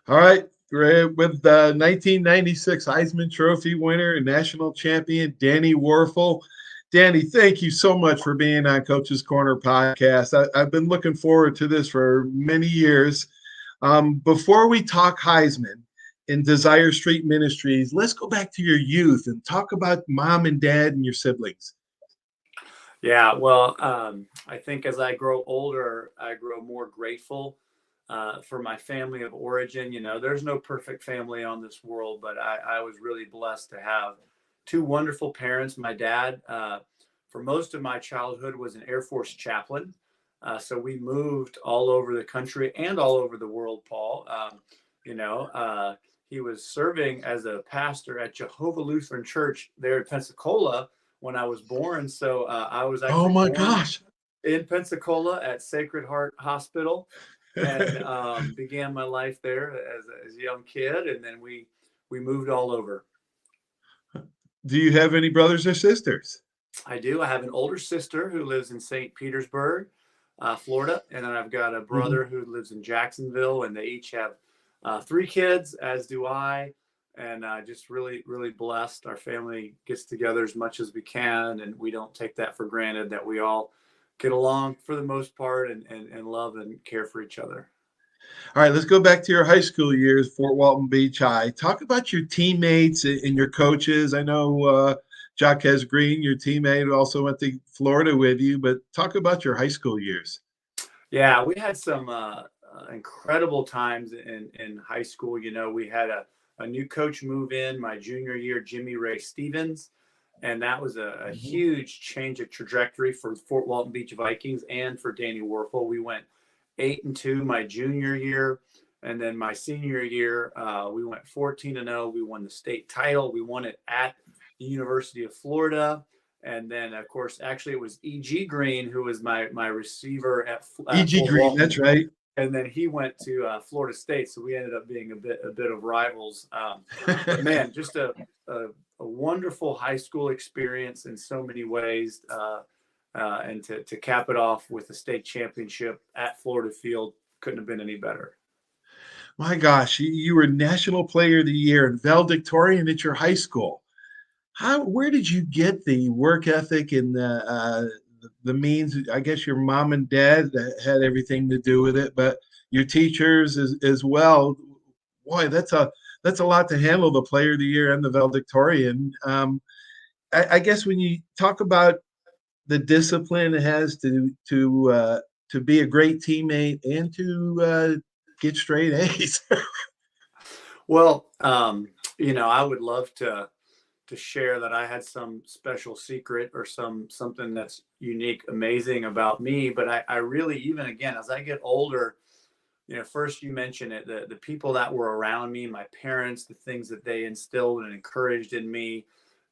All right, great. With the 1996 Heisman Trophy winner and national champion Danny Wuerffel. Danny, thank you so much for being on Coach's Corner podcast. I've been looking forward to this for many years. Before we talk Heisman and Desire Street Ministries, let's go back to your youth and talk about mom and dad and your siblings. Yeah, well, I think as I grow older, I grow more grateful for my family of origin. There's no perfect family on this world, but I was really blessed to have two wonderful parents. My dad, for most of my childhood, was an Air Force chaplain. So we moved all over the country and all over the world, Paul. You know, uh, he was serving as a pastor at Jehovah Lutheran Church there in Pensacola when I was born. So I was Oh actually my born gosh. in Pensacola at Sacred Heart Hospital, and began my life there as a young kid, and then we moved all over. Do you have any brothers or sisters? I do. I have an older sister who lives in St. Petersburg, Florida, and then I've got a Mhm. brother who lives in Jacksonville, and they each have three kids, as do I. And just really, really blessed. Our family gets together as much as we can, and we don't take that for granted that we all get along for the most part and love and care for each other. All right, let's go back to your high school years, Fort Walton Beach High. Talk about your teammates and your coaches. I know Jaquez Green, your teammate, also went to Florida with you, but talk about your high school years. Yeah, we had some incredible times in high school. We had a new coach move in my junior year, Jimmy Ray Stevens, and that was a Mhm. huge change of trajectory for Fort Walton Beach Vikings and for Danny Wuerffel. We went 8-2 my junior year, and then my senior year, we went 14-0. We won the state title. We won it at the University of Florida. And then, of course, actually, it was E.G. Green who was my receiver at E.G. Fort Green, that's Walton, right. and then he went to Florida State, so we ended up being a bit of rivals. But man, just a wonderful high school experience in so many ways, and to cap it off with the state championship at Florida Field couldn't have been any better. My gosh, you were National Player of the Year and valedictorian at your high school. Where did you get the work ethic and the means? I guess your mom and dad had everything to do with it, but your teachers as well. Boy, that's a lot to handle, the player of the year and the valedictorian. I guess when you talk about the discipline it has to be a great teammate and to get straight A's. Well, I would love to share that I had some special secret or something that's unique, amazing about me. But I really, even again, as I get older, first you mentioned it, the people that were around me, my parents, the things that they instilled and encouraged in me,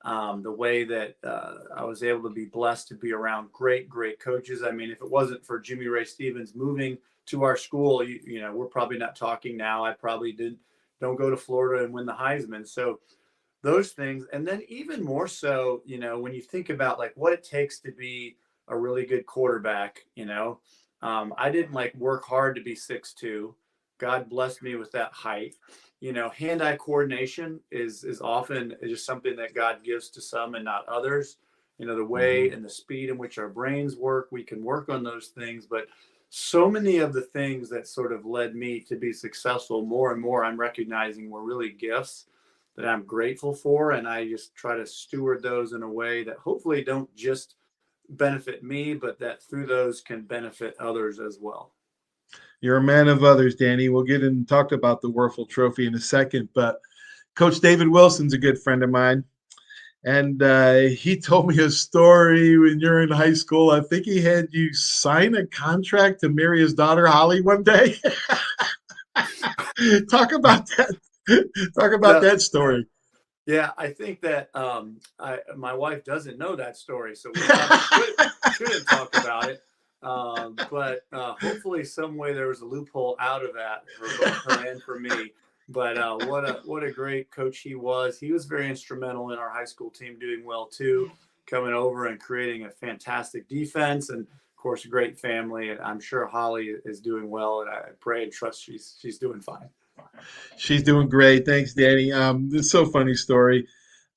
the way that I was able to be blessed to be around great, great coaches. I mean, if it wasn't for Jimmy Ray Stevens moving to our school, we're probably not talking now. I probably don't go to Florida and win the Heisman. So those things, and then even more so, when you think about like what it takes to be a really good quarterback. I didn't like work hard to be 6'2". God blessed me with that height. Hand-eye coordination is often just something that God gives to some and not others. The way Mhm. and the speed in which our brains work, we can work on those things, but so many of the things that sort of led me to be successful, more and more I'm recognizing were really gifts that I'm grateful for. And I just try to steward those in a way that hopefully don't just benefit me, but that through those can benefit others as well. You're a man of others, Danny. We'll get in and talk about the Werfel Trophy in a second, but Coach David Wilson's a good friend of mine. And he told me a story when you're in high school. I think he had you sign a contract to marry his daughter, Holly, one day. Talk about that. Talk about No, that story. yeah, I think that my wife doesn't know that story, so we probably shouldn't talk about it. But hopefully, some way there was a loophole out of that for both her and for me. But what a great coach he was. He was very instrumental in our high school team doing well too, coming over and creating a fantastic defense, and of course, a great family. And I'm sure Holly is doing well, and I pray and trust she's doing fine. She's doing great. Thanks, Danny. It's so funny story.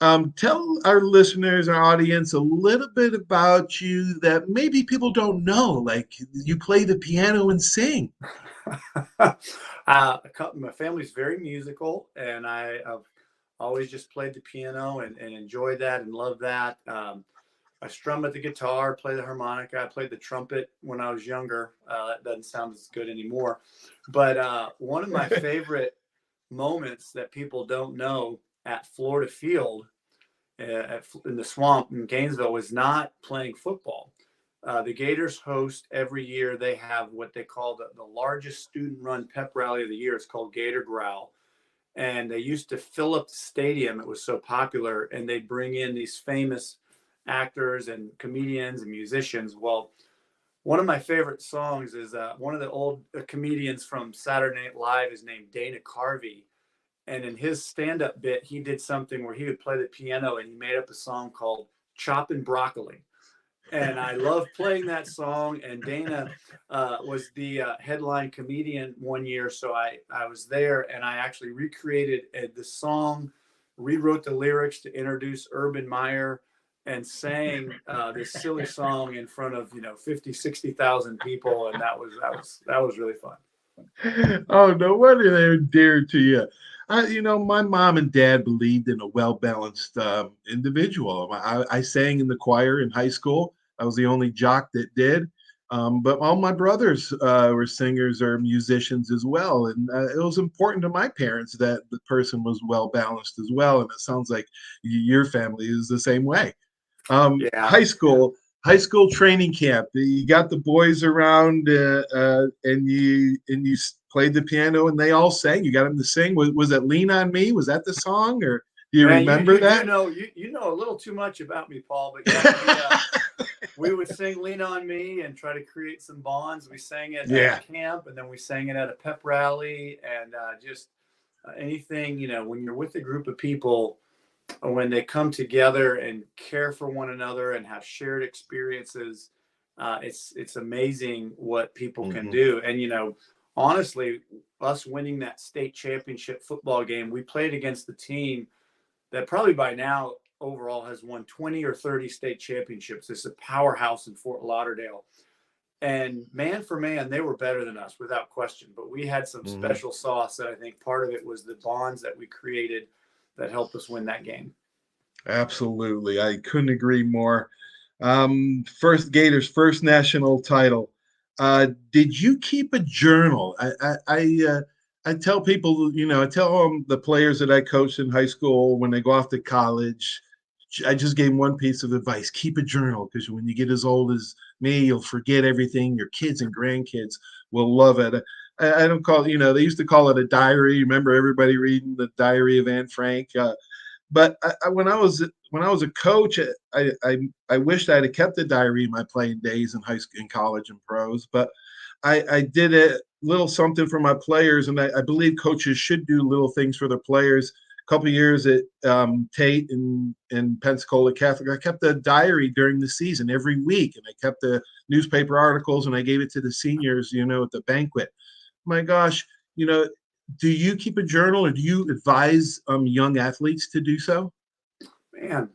Tell our listeners, our audience, a little bit about you that maybe people don't know. Like you play the piano and sing. My family's very musical, and I've always just played the piano and enjoyed that and loved that. I strum at the guitar, play the harmonica. I played the trumpet when I was younger. That doesn't sound as good anymore. But one of my favorite moments that people don't know at Florida Field in the swamp in Gainesville was not playing football. The Gators host every year. They have what they call the largest student-run pep rally of the year. It's called Gator Growl, and they used to fill up the stadium. It was so popular, and they'd bring in these famous actors and comedians and musicians. Well, one of my favorite songs is one of the old comedians from Saturday Night Live is named Dana Carvey. And in his stand-up bit, he did something where he would play the piano and he made up a song called Choppin' Broccoli. And I love playing that song. And Dana was the headline comedian one year. So I was there and I actually recreated the song, rewrote the lyrics to introduce Urban Meyer, and sang this silly song in front of 50, 60,000 people. And that was really fun. Oh, no wonder they're endeared to you. My mom and dad believed in a well-balanced individual. I sang in the choir in high school. I was the only jock that did. But all my brothers were singers or musicians as well. And it was important to my parents that the person was well-balanced as well. And it sounds like your family is the same way. Yeah. High school training camp. You got the boys around, and you played the piano, and they all sang. You got them to sing. Was it "Lean on Me"? Was that the song, or do you Man, remember you do that? know you know a little too much about me, Paul. But yeah, we would sing "Lean on Me" and try to create some bonds. We sang it at Yeah. camp, and then we sang it at a pep rally, and just anything when you're with a group of people, when they come together and care for one another and have shared experiences, it's amazing what people can Hmm. do. And honestly, us winning that state championship football game, we played against the team that probably by now overall has won 20 or 30 state championships. It's a powerhouse in Fort Lauderdale. And man for man, they were better than us without question. But we had some Hmm. special sauce that I think part of it was the bonds that we created that helped us win that game. Absolutely, I couldn't agree more. First Gators' first national title. Did you keep a journal? I tell people, I tell the players that I coached in high school when they go off to college. I just gave them one piece of advice: keep a journal, because when you get as old as me, you'll forget everything. Your kids and grandkids will love it. I don't call it, they used to call it a diary. Remember everybody reading the Diary of Anne Frank? But when I was a coach, I wished I'd have kept the diary in my playing days in high school, in college, and pros. But I did a little something for my players, and I believe coaches should do little things for their players. A couple of years at Tate in Pensacola Catholic, I kept a diary during the season every week, and I kept the newspaper articles, and I gave it to the seniors, at the banquet. My gosh, you know, do you keep a journal, or do you advise young athletes to do so? Man,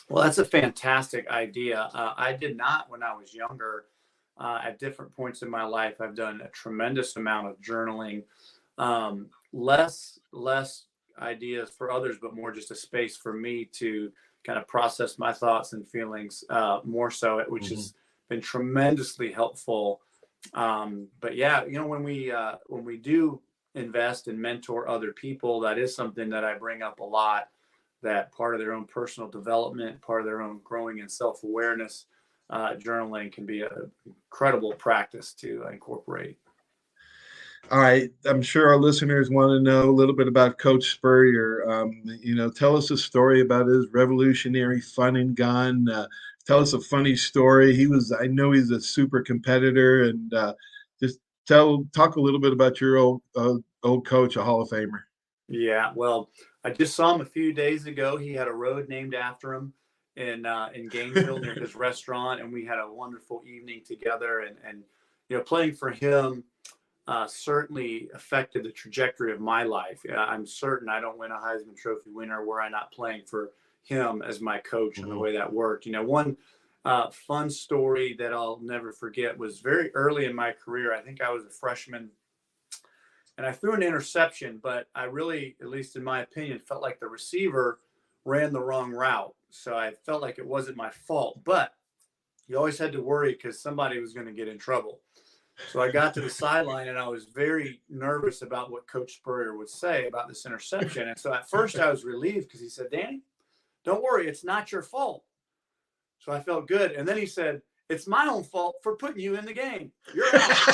well, that's a fantastic idea. I did not when I was younger. At different points in my life, I've done a tremendous amount of journaling. Less ideas for others, but more just a space for me to kind of process my thoughts and feelings more so, which Hmm. has been tremendously helpful. But yeah, when we do invest and mentor other people, that is something that I bring up a lot. That part of their own personal development, part of their own growing in self awareness, journaling can be an incredible practice to incorporate. All right, I'm sure our listeners want to know a little bit about Coach Spurrier. Tell us a story about his revolutionary fun and gun. Tell us a funny story. I know he's a super competitor, and just talk a little bit about your old coach, a Hall of Famer. Yeah, well, I just saw him a few days ago. He had a road named after him in Gainesville near his restaurant, and we had a wonderful evening together. And playing for him, certainly affected the trajectory of my life. I'm certain I don't win a Heisman Trophy winner were I not playing for him as my coach and the Mhm. way that worked. One fun story that I'll never forget was very early in my career. I think I was a freshman and I threw an interception, but I really, at least in my opinion, felt like the receiver ran the wrong route. So I felt like it wasn't my fault, but you always had to worry because somebody was going to get in trouble. So I got to the sideline and I was very nervous about what Coach Spurrier would say about this interception. And so at first I was relieved because he said, Danny, don't worry, it's not your fault. So I felt good. And then he said, it's my own fault for putting you in the game. You're out.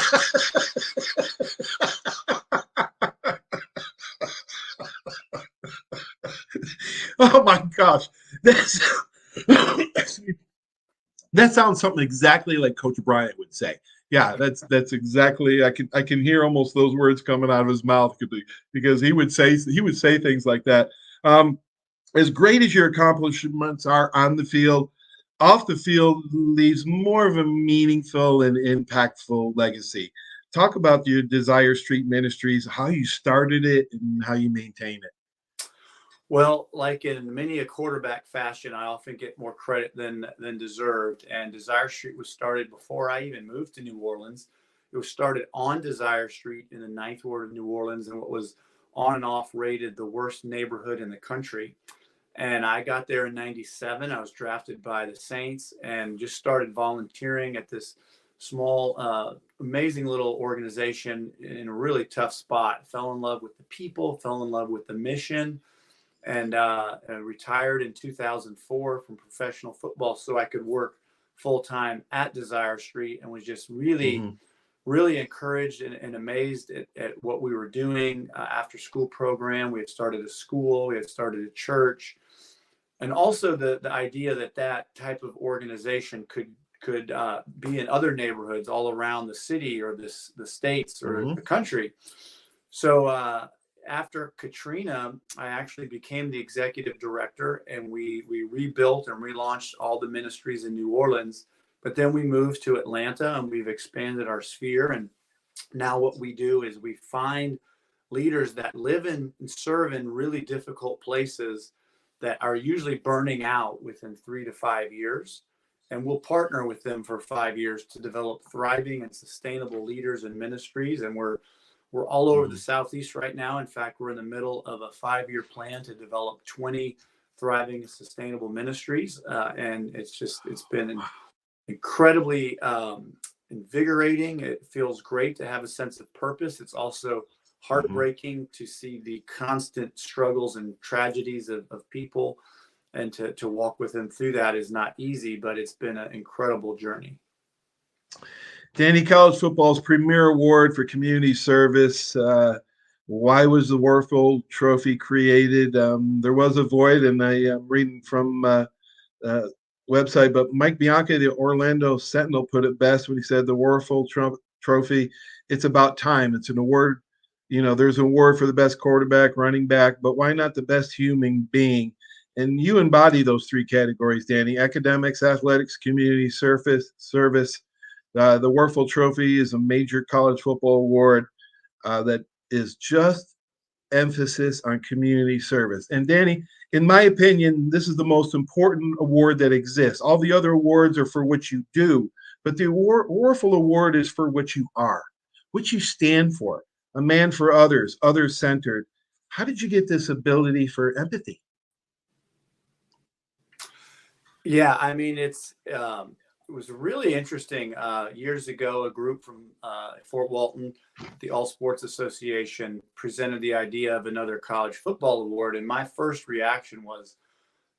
Oh my gosh. That's that sounds something exactly like Coach Bryant would say. Yeah, that's exactly. I can hear almost those words coming out of his mouth because he would say things like that. Um, as great as your accomplishments are on the field, off the field leaves more of a meaningful and impactful legacy. Talk about your Desire Street Ministries, how you started it, and how you maintain it. Well, like in many a quarterback fashion, I often get more credit than deserved. And Desire Street was started before I even moved to New Orleans. It was started on Desire Street in the Ninth Ward of New Orleans, and what was on and off rated the worst neighborhood in the country. And I got there in '97. I was drafted by the Saints and just started volunteering at this small, amazing little organization in a really tough spot. Fell in love with the people, fell in love with the mission, and retired in 2004 from professional football so I could work full time at Desire Street, and was just really, Mhm. really encouraged and amazed at what we were doing. After school program, we had started a school, we had started a church, and also the idea that that type of organization could be in other neighborhoods all around the city or the states or Mhm. the country. So after Katrina, I actually became the executive director, and we rebuilt and relaunched all the ministries in New Orleans. But then we moved to Atlanta, and we've expanded our sphere. And now what we do is we find leaders that live in and serve in really difficult places that are usually burning out within 3 to 5 years. And we'll partner with them for 5 years to develop thriving and sustainable leaders and ministries. And we're all over the Mhm. Southeast right now. In fact, we're in the middle of a 5 year plan to develop 20 thriving and sustainable ministries. And it's been incredibly invigorating. It feels great to have a sense of purpose. It's also Mhm. heartbreaking to see the constant struggles and tragedies of people, and to walk with them through that is not easy, but it's been an incredible journey. Danny, college football's premier award for community service. Why was the Wuerffel Trophy created? There was a void, and I am reading from uh, website, but Mike Bianca, the Orlando Sentinel, put it best when he said the Trophy, it's about time. It's an award. There's an award for the best quarterback, running back, but why not the best human being? And you embody those three categories, Danny: academics, athletics, community service. The Wuerffel Trophy is a major college football award that is just emphasis on community service. And Danny, in my opinion, this is the most important award that exists. All the other awards are for what you do, but the Wuerffel Award is for what you are, what you stand for, a man for others, others centered. How did you get this ability for empathy? Yeah, I mean, it was really interesting. Years ago, a group from Fort Walton, the All Sports Association, presented the idea of another college football award, and my first reaction was,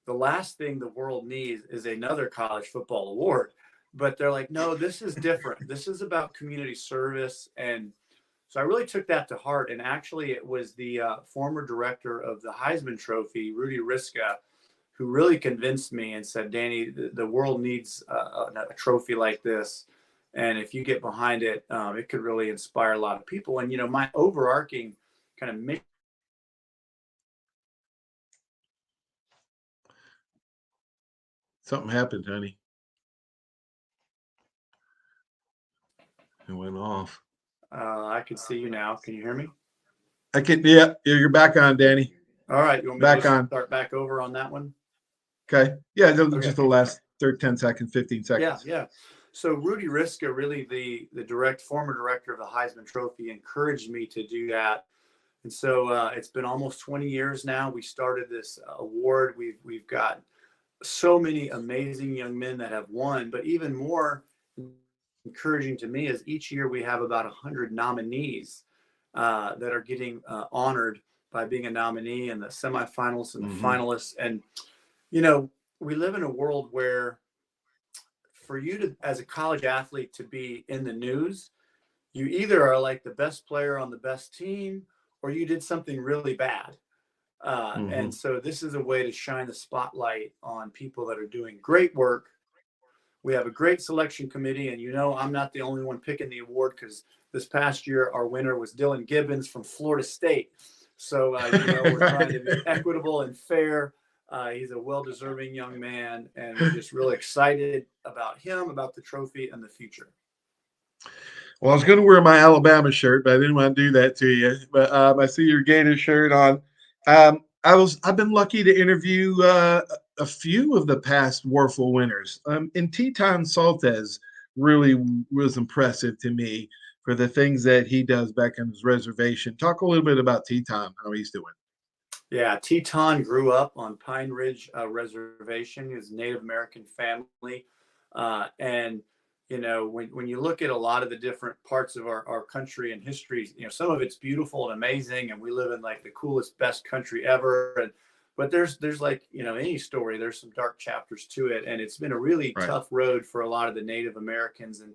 the last thing the world needs is another college football award. But they're like, no, this is different. This is about community service. And so I really took that to heart. And actually, it was the former director of the Heisman Trophy, Rudy Riska, who really convinced me and said, Danny, the world needs a trophy like this. And if you get behind it, it could really inspire a lot of people. And, my overarching kind of mission. Something happened, honey. It went off. I can see you now. Can you hear me? I can, yeah, you're back on, Danny. All right. You want me to Back just on. start back over on that one? Okay. Yeah, Okay. just the last 10 seconds, 15 Yeah, seconds. yeah. So Rudy Riska, really the former director of the Heisman Trophy, encouraged me to do that. And so it's been almost 20 years now. We started this award. We've got so many amazing young men that have won, but even more encouraging to me is each year we have about 100 nominees that are getting honored by being a nominee in the semifinals and the Hmm. finalists. And, you know, we live in a world where for you to, as a college athlete, to be in the news, you either are like the best player on the best team or you did something really bad. And Hmm. so this is a way to shine the spotlight on people that are doing great work. We have a great selection committee, and I'm not the only one picking the award because this past year our winner was Dylan Gibbons from Florida State. So we're trying to be Right. equitable and fair. He's a well-deserving young man, and we're just really excited about him, about the trophy, and the future. Well, I was going to wear my Alabama shirt, but I didn't want to do that to you. But I see your Gator shirt on. I've been lucky to interview a few of the past Warfel winners. And Teton Saltez really was impressive to me for the things that he does back on his reservation. Talk a little bit about Teton, how he's doing. Yeah, Teton grew up on Pine Ridge Reservation. His Native American family, and when you look at a lot of the different parts of our country and history, some of it's beautiful and amazing, and we live in like the coolest, best country ever. But there's like any story, there's some dark chapters to it, and it's been a really Right. tough road for a lot of the Native Americans and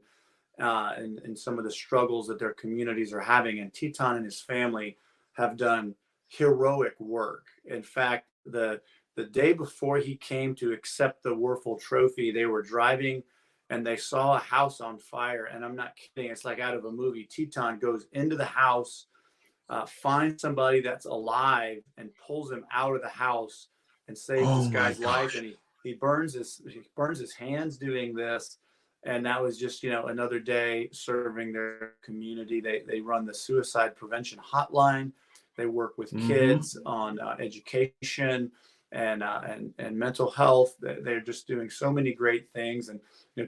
some of the struggles that their communities are having. And Teton and his family have done heroic work. In fact, the day before he came to accept the Wuerffel Trophy, they were driving and they saw a house on fire. And I'm not kidding; it's like out of a movie. Teton goes into the house, finds somebody that's alive, and pulls him out of the house and saves Oh this my guy's life. gosh. And he burns his hands doing this. And that was just another day serving their community. They run the suicide prevention hotline. They work with Hmm. kids on education and mental health. They're just doing so many great things. And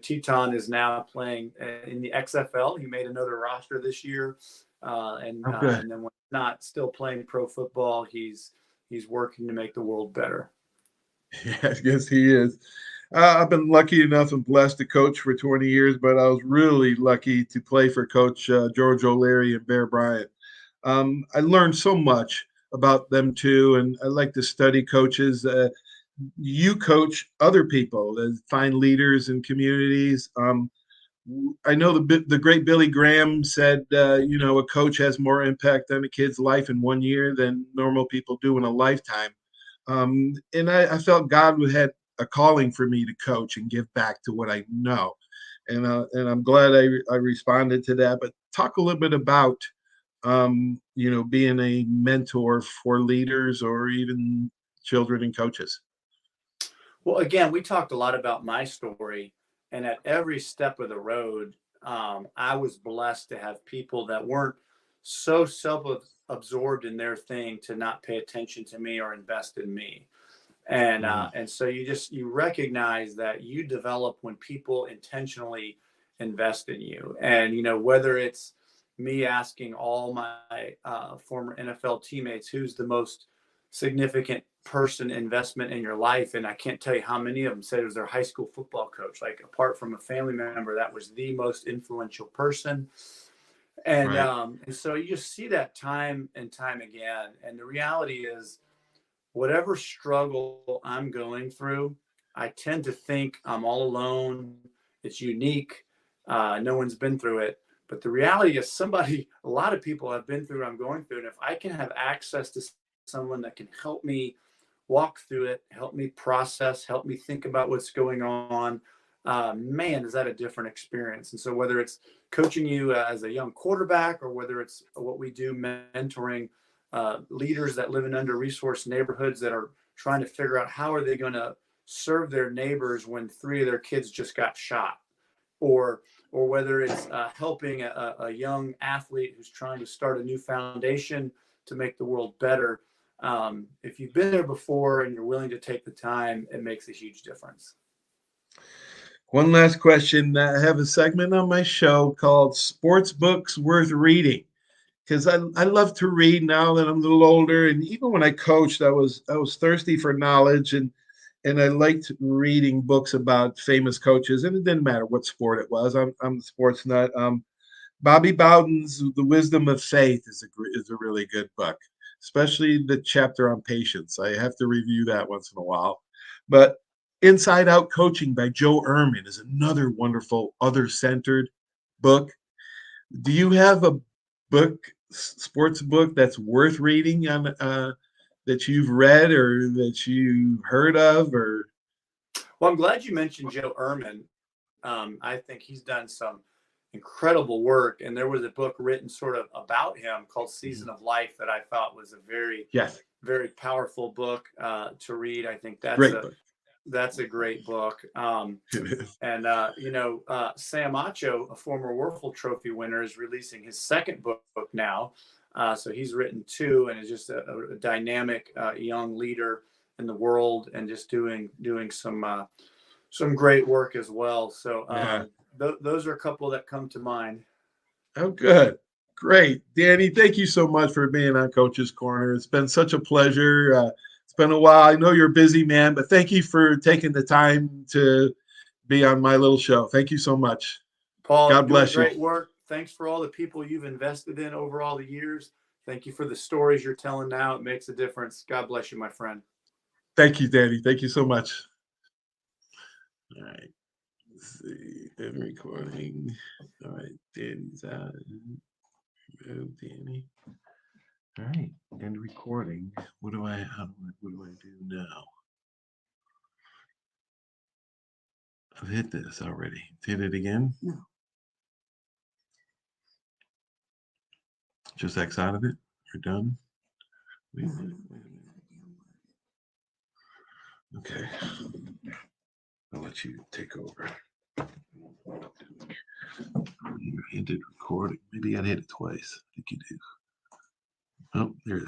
Teton is now playing in the XFL. He made another roster this year, and Oh, uh, good. and then when he's not still playing pro football, he's working to make the world better. Yes, yes, he is. I've been lucky enough and blessed to coach for 20 years, but I was really lucky to play for Coach George O'Leary and Bear Bryant. I learned so much about them too, and I like to study coaches. You coach other people, find leaders in communities. I know the great Billy Graham said, a coach has more impact on a kid's life in 1 year than normal people do in a lifetime. And I felt God had a calling for me to coach and give back to what I know, and I'm glad I responded to that. But talk a little bit about being a mentor for leaders or even children and coaches. Well, again, we talked a lot about my story, and at every step of the road, I was blessed to have people that weren't so self-absorbed in their thing to not pay attention to me or invest in me. And Hmm. uh, and so you recognize that you develop when people intentionally invest in you, and whether it's me asking all my former NFL teammates who's the most significant person investment in your life, and I can't tell you how many of them said it was their high school football coach. Like apart from a family member, that was the most influential person. And Right. um, and so you just see that time and time again. And the reality is whatever struggle I'm going through, I tend to think I'm all alone. It's unique. No one's been through it. But the reality is, a lot of people have been through what I'm going through. And if I can have access to someone that can help me walk through it, help me process, help me think about what's going on, man, is that a different experience. And so, whether it's coaching you as a young quarterback or whether it's what we do mentoring leaders that live in under-resourced neighborhoods that are trying to figure out how are they going to serve their neighbors when three of their kids just got shot, or or whether it's helping a young athlete who's trying to start a new foundation to make the world better. If you've been there before and you're willing to take the time, it makes a huge difference. One last question. I have a segment on my show called Sports Books Worth Reading because I love to read now that I'm a little older. And even when I coached, I was thirsty for knowledge and I liked reading books about famous coaches. And it didn't matter what sport it was. I'm a sports nut. Bobby Bowden's The Wisdom of Faith is a really good book, especially the chapter on patience. I have to review that once in a while. But Inside Out Coaching by Joe Ehrman is another wonderful other centered book. Do you have a book, sports book that's worth reading on that you've read or that you've heard of or Well, I'm glad you mentioned Joe Ehrman. I think he's done some incredible work. And there was a book written sort of about him called Season of Life that I thought was a very, yes, very powerful book to read. I think great book. that's a great book. It is. And Sam Acho, a former Wuerffel Trophy winner, is releasing his second book now. So he's written two, and is just a dynamic young leader in the world, and just doing some great work as well. So Yeah. those are a couple that come to mind. Oh, good. Great. Danny, thank you so much for being on Coach's Corner. It's been such a pleasure. It's been a while. I know you're a busy man, but thank you for taking the time to be on my little show. Thank you so much. Paul, you're God doing bless you. great work. Thanks for all the people you've invested in over all the years. Thank you for the stories you're telling now. It makes a difference. God bless you, my friend. Thank you, Danny. Thank you so much. All right. Let's see. End recording. All right. Danny's out. Danny. All right. End recording. What do I do now? I've hit this already. Hit it again? No. Just X out of it? You're done? Wait a No, minute. no, Wait a no, minute. Okay. I'll let you take over. You ended recording. Maybe I hit it twice. I think you did. Oh, there.